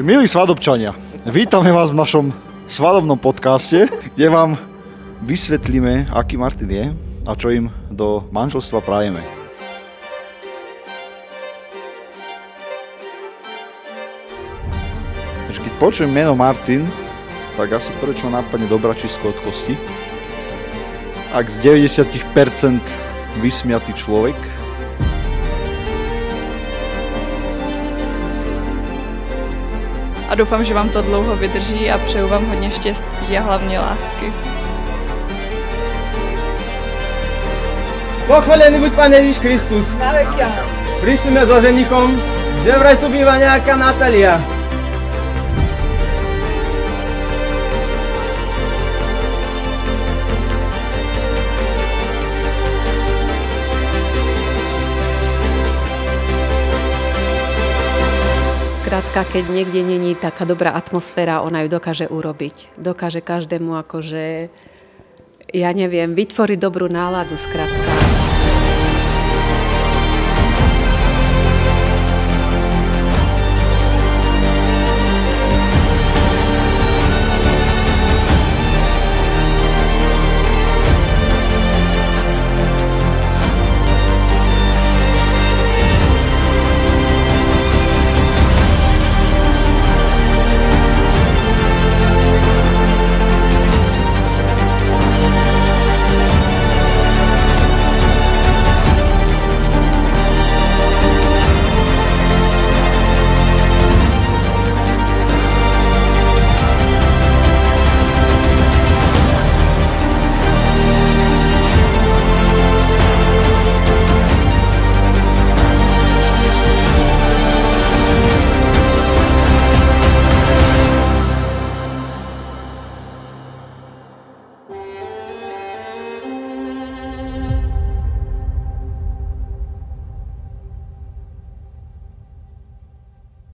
Milí svadobčania, vítame vás v našom svadobnom podcaste, kde vám vysvetlíme, aký Martin je a čo im do manželstva prajeme. Keď počujem meno Martin, tak asi prvé, čo napadne dobračisko od kosti. Ak z 90% vysmiatý človek, a doufám, že vám to dlouho vydrží a přeju vám hodně štěstí a hlavně lásky. Pochválený buď Pán Ježiš Kristus. Prišli sme so ženichom, že vraj tu býva nejaká Natália. Skrátka, keď niekde není taká dobrá atmosféra, ona ju dokáže urobiť. Dokáže každému akože, ja neviem, vytvoriť dobrú náladu, skrátka.